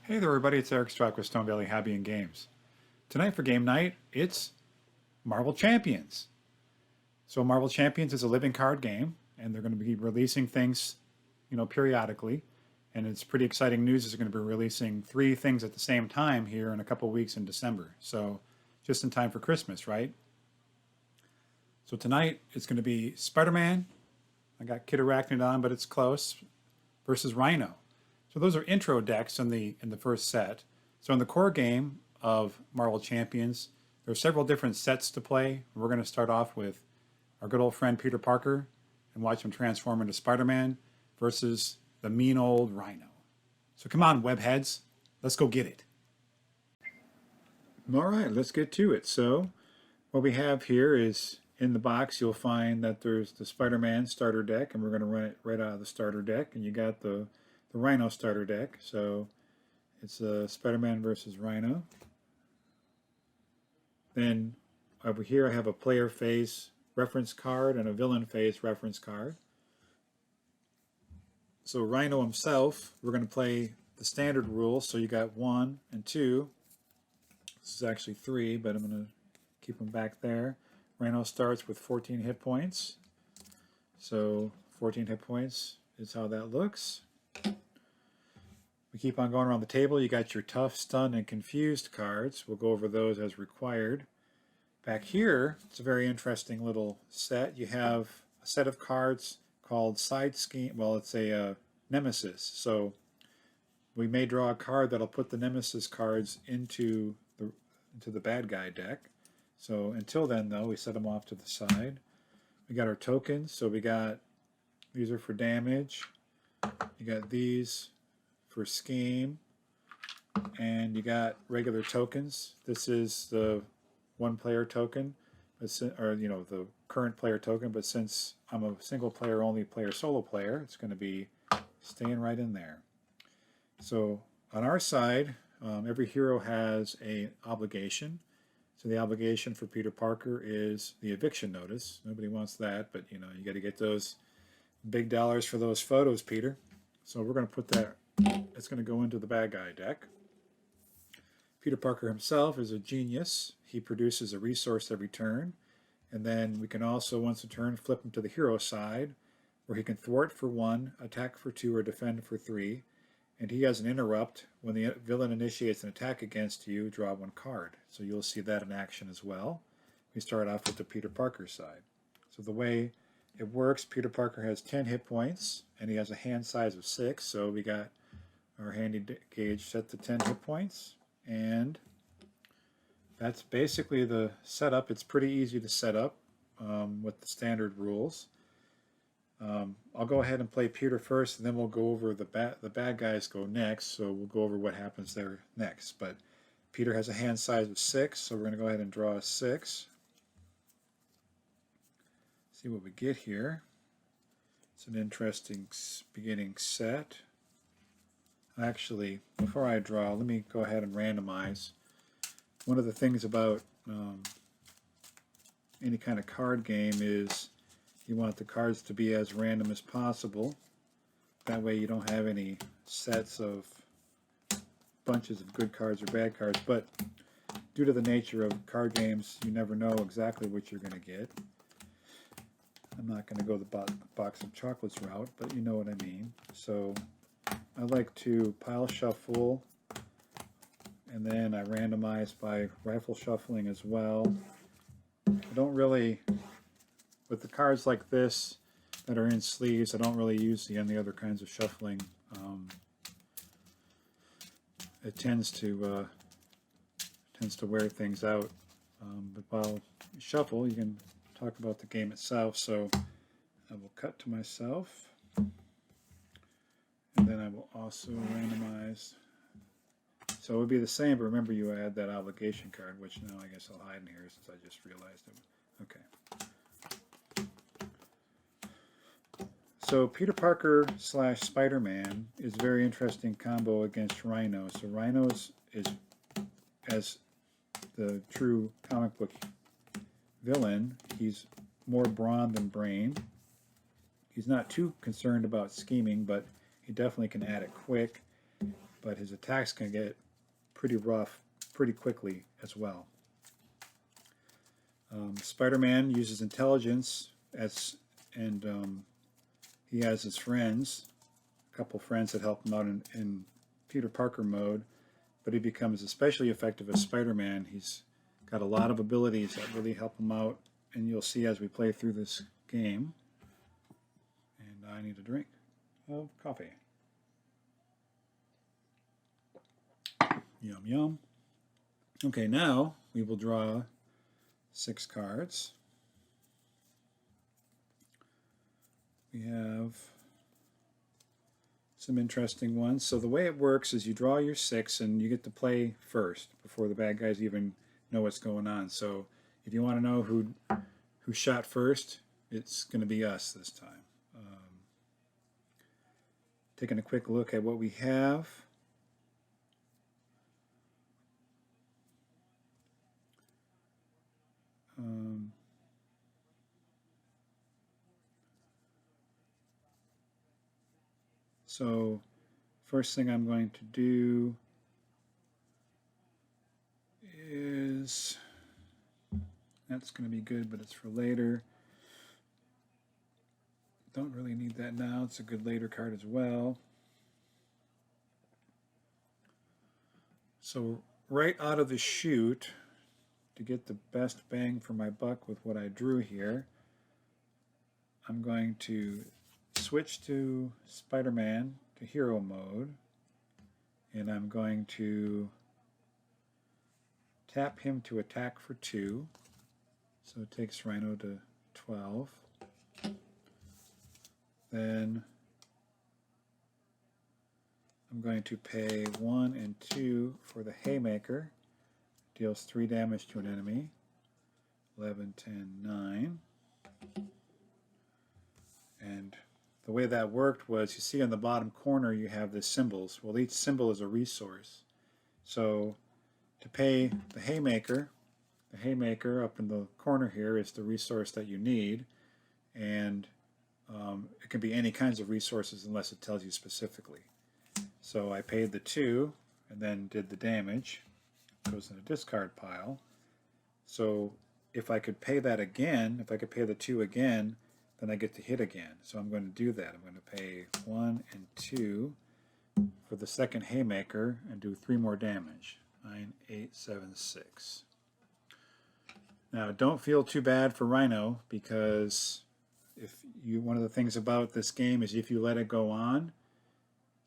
Hey there everybody, it's Eric Strock with Stone Valley Hobby and Games. Tonight for game night, it's Marvel Champions. So Marvel Champions is a living card game, and they're going to be releasing things, periodically. And it's pretty exciting news is they're going to be releasing 3 things at the same time here in a couple weeks in December. So just in time for Christmas, right? So tonight it's going to be Spider-Man. I got Kid Arachnid on, but it's close, versus Rhino. So those are intro decks in the first set. So in the core game of Marvel Champions, there are several different sets to play. We're going to start off with our good old friend Peter Parker and watch him transform into Spider-Man versus the mean old Rhino. So come on, webheads, let's go get it. All right, let's get to it. So what we have here is in the box you'll find that there's the Spider-Man starter deck, and we're going to run it right out of the starter deck, and you got the Rhino starter deck. So it's Spider-Man versus Rhino. Then over here I have a player face reference card and a villain face reference card. So Rhino himself, we're going to play the standard rules. So you got 1 and 2. This is actually 3, but I'm going to keep them back there. Rhino starts with 14 hit points. So 14 hit points is how that looks. We keep on going around the table. You got your tough, stun, and confused cards. We'll go over those as required. Back here, it's a very interesting little set. You have a set of cards called Side Scheme. Well, it's a Nemesis. So we may draw a card that'll put the Nemesis cards into the bad guy deck. So until then, though, we set them off to the side. We got our tokens. So these are for damage. You got these for scheme, and you got regular tokens. This is the one player token, or the current player token, but since I'm a single player only player solo player, it's going to be staying right in there. So on our side, every hero has an obligation. So the obligation for Peter Parker is the eviction notice. Nobody wants that, but you got to get those big dollars for those photos, Peter. So we're going to put that. It's going to go into the bad guy deck. Peter Parker himself is a genius. He produces a resource every turn. And then we can also, once a turn, flip him to the hero side, where he can thwart for 1, attack for 2, or defend for 3. And he has an interrupt. When the villain initiates an attack against you, draw 1 card. So you'll see that in action as well. We start off with the Peter Parker side. So the way it works, Peter Parker has 10 hit points, and he has a hand size of 6. So we got our handy gauge set to 10 hit points, and that's basically the setup. It's pretty easy to set up with the standard rules. I'll go ahead and play Peter first, and then we'll go over the bad guys go next, so we'll go over what happens there next. But Peter has a hand size of 6, so we're going to go ahead and draw a 6. See what we get here. It's an interesting beginning set. Actually, before I draw, let me go ahead and randomize. One of the things about any kind of card game is you want the cards to be as random as possible. That way you don't have any sets of bunches of good cards or bad cards. But due to the nature of card games, you never know exactly what you're going to get. I'm not going to go the box of chocolates route, but you know what I mean. So I like to pile shuffle, and then I randomize by rifle shuffling as well. I don't really, with the cards like this that are in sleeves, I don't really use any other kinds of shuffling. It tends to wear things out. But while you shuffle, you can talk about the game itself. So I will cut to myself. And then I will also randomize. So it would be the same, but remember you add that obligation card, which now I guess I'll hide in here since I just realized it. Okay. So Peter Parker / Spider-Man is a very interesting combo against Rhino. So Rhino is as the true comic book villain, he's more brawn than brain. He's not too concerned about scheming, but he definitely can add it quick. but his attacks can get pretty rough pretty quickly as well. Spider-Man uses intelligence and he has his friends, a couple friends that help him out in Peter Parker mode, but he becomes especially effective as Spider-Man. He's got a lot of abilities that really help him out, and you'll see as we play through this game. And I need a drink of coffee. Yum, yum. Okay, now we will draw 6 cards. We have some interesting ones. So the way it works is you draw your 6 and you get to play first before the bad guys even know what's going on. So if you want to know who shot first, it's going to be us this time. Taking a quick look at what we have. So first thing I'm going to do is, that's going to be good, but it's for later. Don't really need that now. It's a good later card as well. So right out of the chute, to get the best bang for my buck with what I drew here, I'm going to switch to Spider-Man to hero mode, and I'm going to tap him to attack for 2. So it takes Rhino to 12. Then I'm going to pay 1 and 2 for the Haymaker. Deals 3 damage to an enemy. 11, 10, 9. And the way that worked was, you see on the bottom corner you have the symbols. Well, each symbol is a resource. So to pay the Haymaker up in the corner here is the resource that you need. And it can be any kinds of resources unless it tells you specifically. So I paid the 2 and then did the damage. It goes in a discard pile. So if I could pay that again, if I could pay the 2 again, then I get to hit again. So I'm going to do that. I'm going to pay 1 and 2 for the second Haymaker and do 3 more damage. 9, 8, 7, 6. Now don't feel too bad for Rhino, because one of the things about this game is if you let it go on,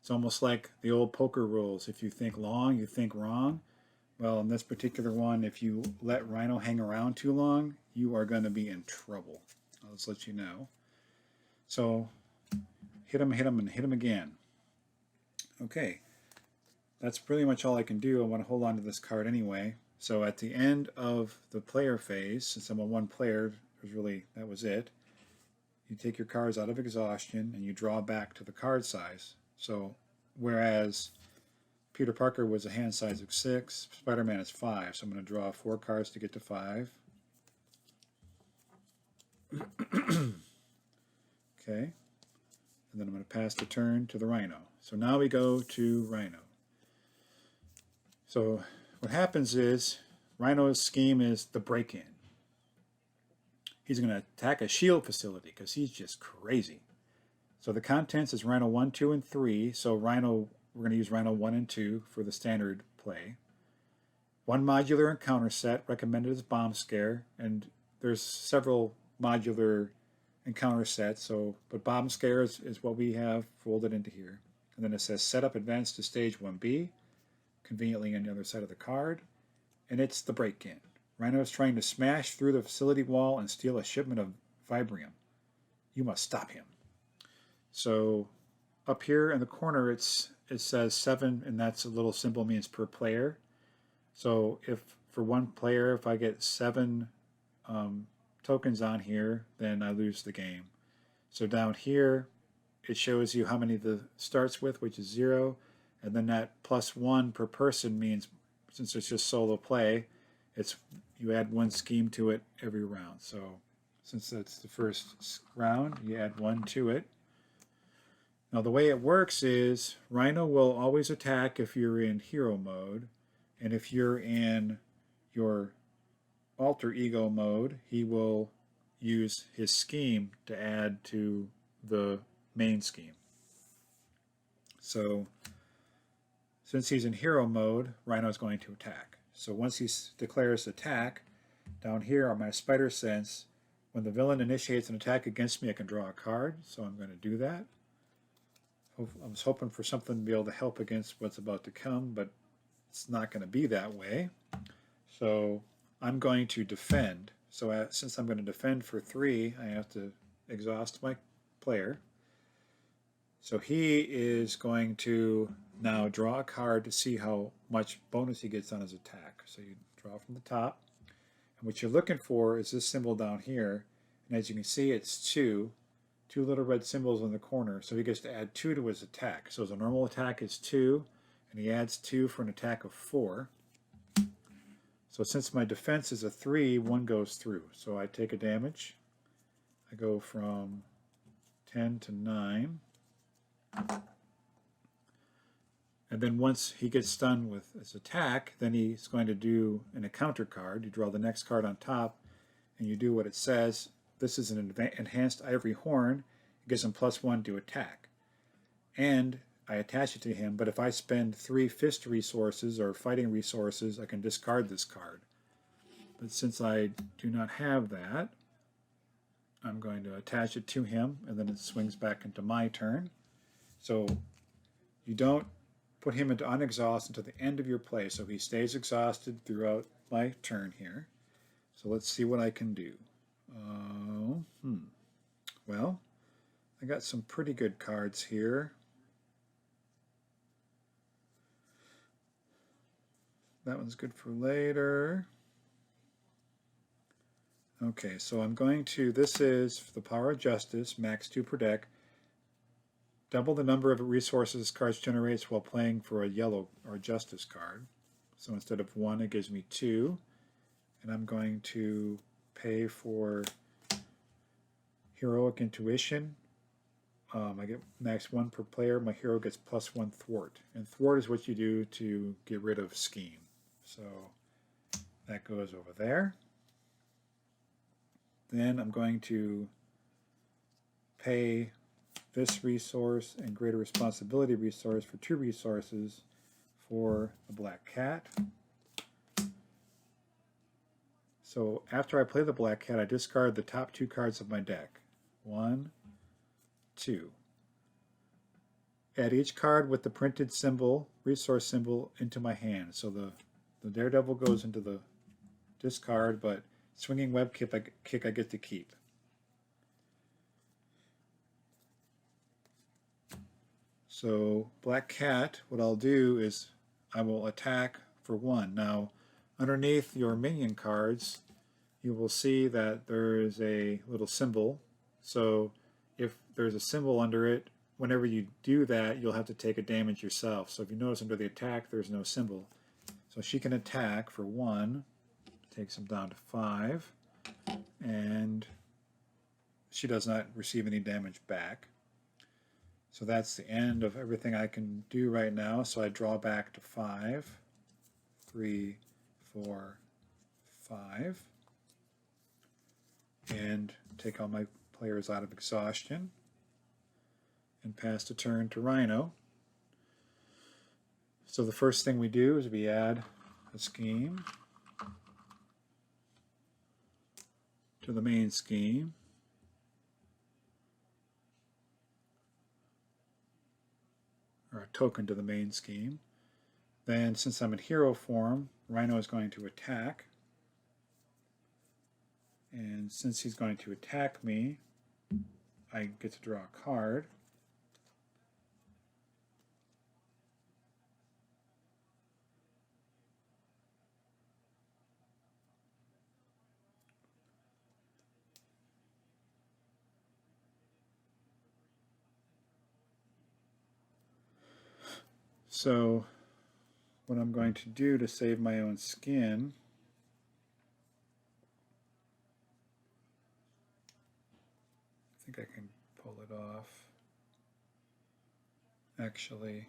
it's almost like the old poker rules. If you think long, you think wrong. Well, in this particular one, if you let Rhino hang around too long, you are going to be in trouble. I'll just let you know. So hit him, and hit him again. Okay, that's pretty much all I can do. I want to hold on to this card anyway. So at the end of the player phase, since I'm a 1 player, that was it. You take your cards out of exhaustion and you draw back to the card size. So whereas Peter Parker was a hand size of 6, Spider-Man is 5. So I'm going to draw 4 cards to get to 5. Okay. And then I'm going to pass the turn to the Rhino. So now we go to Rhino. So what happens is, Rhino's scheme is the break-in. He's going to attack a shield facility because he's just crazy. So the contents is Rhino 1, 2, and 3. So Rhino, we're going to use Rhino 1 and 2 for the standard play. 1 modular encounter set, recommended as Bomb Scare, and there's several modular encounter sets. But Bomb Scare is what we have folded into here. And then it says set up advance to stage 1B, conveniently on the other side of the card, and it's the break-in. Rhino is trying to smash through the facility wall and steal a shipment of Vibrium. You must stop him. So up here in the corner it says 7, and that's a little symbol, means per player. So if for 1 player, if I get 7 tokens on here, then I lose the game. So down here it shows you how many the starts with, which is 0, and then that +1 per person means, since it's just solo play, you add 1 scheme to it every round. So since that's the first round, you add 1 to it. Now the way it works is Rhino will always attack if you're in hero mode, and if you're in your alter ego mode, he will use his scheme to add to the main scheme. So since he's in hero mode, Rhino is going to attack. So once he declares attack, down here on my spider sense, when the villain initiates an attack against me, I can draw a card. So I'm going to do that. I was hoping for something to be able to help against what's about to come, but it's not going to be that way. So I'm going to defend. So since I'm going to defend for 3, I have to exhaust my player. So he is going to now draw a card to see how much bonus he gets on his attack. So you draw from the top. And what you're looking for is this symbol down here. And as you can see, it's 2 little red symbols in the corner. So he gets to add 2 to his attack. So his normal attack is 2, and he adds 2 for an attack of 4. So since my defense is a 3, 1 goes through. So I take a damage. I go from 10 to 9. And then once he gets done with his attack, then he's going to do an encounter card. You draw the next card on top, and you do what it says. This is an enhanced ivory horn. It gives him +1 to attack. And I attach it to him, but if I spend 3 fist resources or fighting resources, I can discard this card. But since I do not have that, I'm going to attach it to him, and then it swings back into my turn. So you don't put him into unexhaust until the end of your play, so he stays exhausted throughout my turn here. So let's see what I can do. Well, I got some pretty good cards here. That one's good for later. Okay, so I'm going to, this is the Power of Justice, max 2 per deck. Double the number of resources cards generates while playing for a yellow or justice card. So instead of 1, it gives me 2. And I'm going to pay for Heroic Intuition. I get max 1 per player. My hero gets +1 thwart. And thwart is what you do to get rid of scheme. So that goes over there. Then I'm going to pay this resource and greater responsibility resource for 2 resources for the black cat. So after I play the black cat, I discard the top 2 cards of my deck. 1, 2. Add each card with the printed symbol, resource symbol, into my hand. So the Daredevil goes into the discard, but Swinging Web kick I get to keep. So Black Cat, what I'll do is I will attack for 1. Now, underneath your minion cards, you will see that there is a little symbol. So if there's a symbol under it, whenever you do that, you'll have to take a damage yourself. So if you notice under the attack, there's no symbol. So she can attack for 1, takes him down to 5, and she does not receive any damage back. So that's the end of everything I can do right now. So I draw back to 5, 3, 4, 5, and take all my players out of exhaustion and pass the turn to Rhino. So the first thing we do is we add a scheme to the main scheme. Or a token to the main scheme. Then, since I'm in hero form, Rhino is going to attack. And since he's going to attack me, I get to draw a card. So what I'm going to do to save my own skin I think I can pull it off. actually.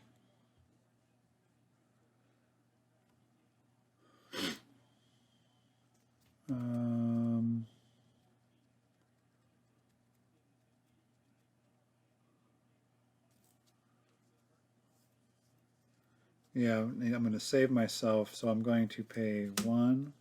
Yeah, I'm going to save myself, so I'm going to pay 1,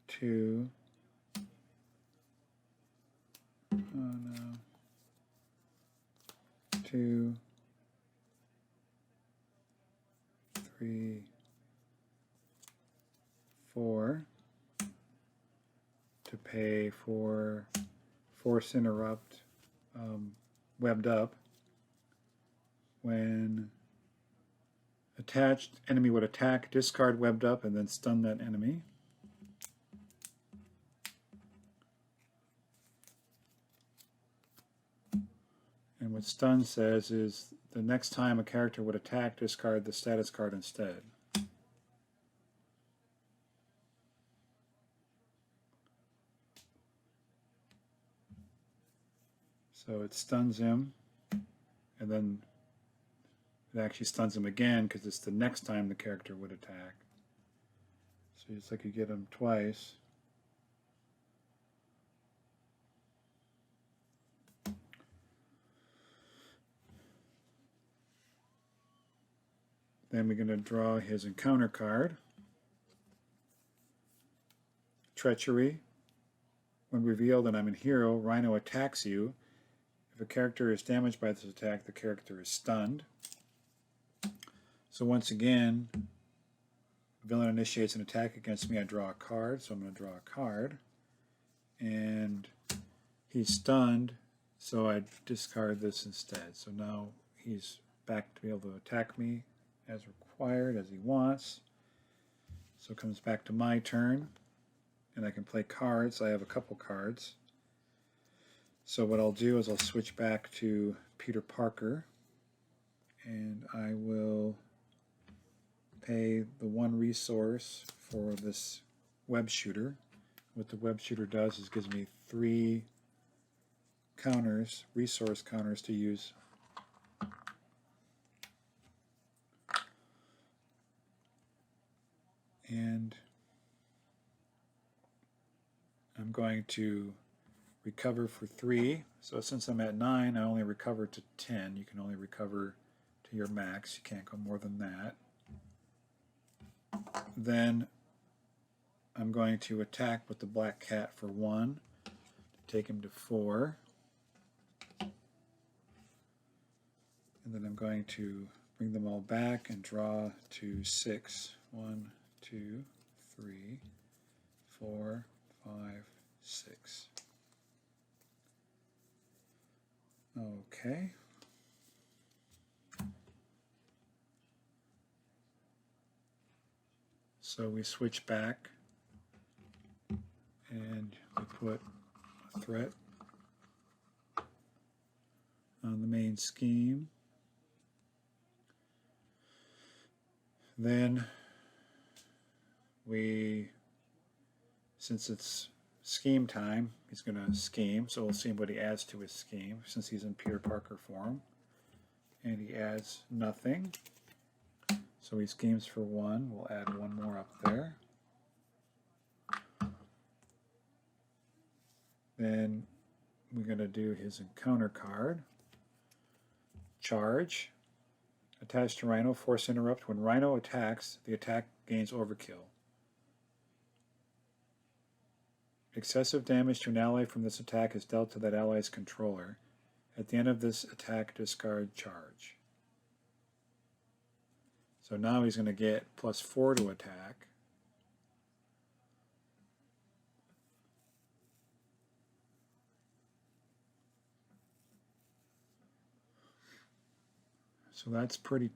2, oh no, 2, 3, 4 to pay for force interrupt webbed up. When attached, enemy would attack, discard webbed up, and then stun that enemy. And what stun says is the next time a character would attack, discard the status card instead. So it stuns him, and then it actually stuns him again because it's the next time the character would attack. So it's like you get him twice. Then we're going to draw his encounter card. Treachery. When revealed and I'm in hero, Rhino attacks you. If a character is damaged by this attack, the character is stunned. So once again, the villain initiates an attack against me. I draw a card, so I'm going to draw a card. And he's stunned, so I discard this instead. So now he's back to be able to attack me as required, as he wants. So it comes back to my turn, and I can play cards. I have a couple cards. So what I'll do is I'll switch back to Peter Parker, and I will pay the 1 resource for this web shooter. What the web shooter does is gives me 3 counters, resource counters to use. And I'm going to recover for 3. So since I'm at 9, I only recover to 10. You can only recover to your max. You can't go more than that. Then I'm going to attack with the black cat for 1 to take him to 4. And then I'm going to bring them all back and draw to 6. 1, 2, 3, 4, 5, 6. Okay. So we switch back and we put a threat on the main scheme. Then since it's scheme time, he's going to scheme, so we'll see what he adds to his scheme since he's in Peter Parker form. And he adds nothing. So he schemes for 1. We'll add 1 more up there. Then we're going to do his encounter card. Charge. Attached to Rhino, force interrupt. When Rhino attacks, the attack gains overkill. Excessive damage to an ally from this attack is dealt to that ally's controller. At the end of this attack, discard charge. So now he's going to get +4 to attack. So that's pretty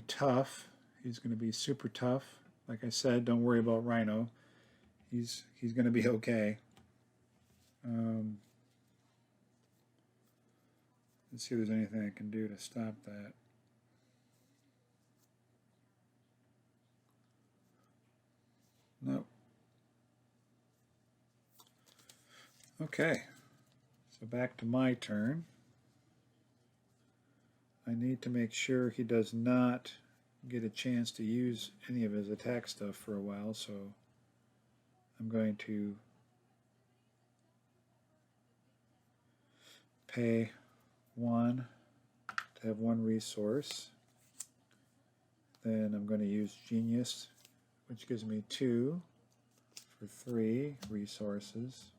tough. He's going to be super tough. Like I said, don't worry about Rhino. He's going to be okay. Let's see if there's anything I can do to stop that. No. Okay, so back to my turn. I need to make sure he does not get a chance to use any of his attack stuff for a while, so I'm going to pay 1 to have 1 resource. Then I'm going to use Genius, which gives me 2 for 3 resources.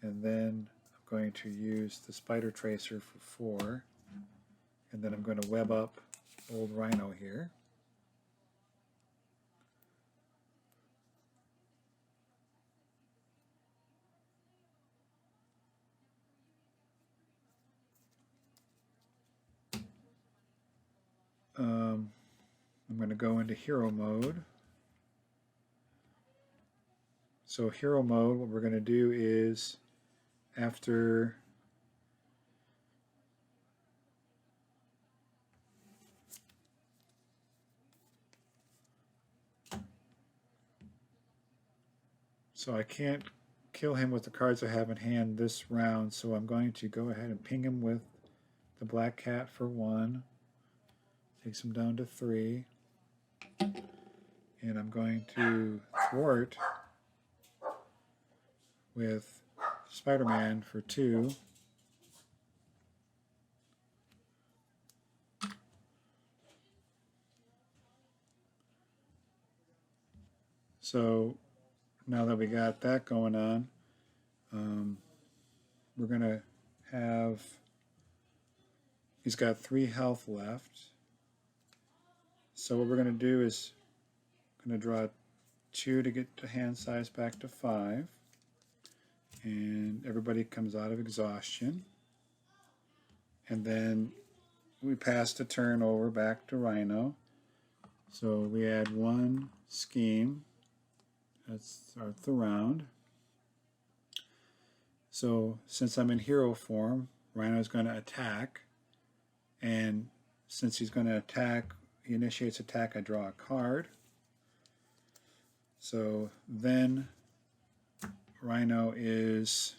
And then I'm going to use the Spider Tracer for 4. And then I'm going to web up old Rhino here. I'm going to go into hero mode. So hero mode, what we're going to do is after so I can't kill him with the cards I have in hand this round, so I'm going to go ahead and ping him with the Black Cat for 1. Takes him down to 3. And I'm going to thwart with Spider-Man for 2. So now that we got that going on, we're going to have, he's got 3 health left. So what we're going to do is going to draw 2 to get the hand size back to 5. And everybody comes out of exhaustion. And then we pass the turn over back to Rhino. So we add 1 scheme. That starts the round. So since I'm in hero form, Rhino's going to attack. And since he's going to attack, he initiates attack, I draw a card. So then Rhino is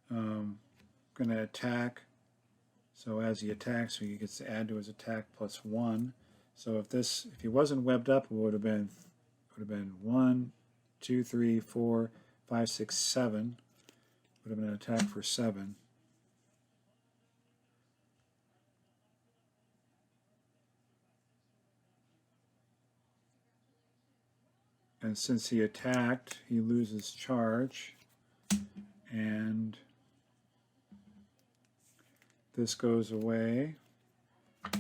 going to attack. So as he attacks, he gets to add to his attack plus 1. So if he wasn't webbed up, it would have been 1, 2, 3, 4, 5, 6, 7. Would have been an attack for 7. And since he attacked, he loses charge. And this goes away.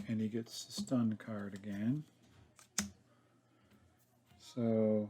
And he gets the stun card again. So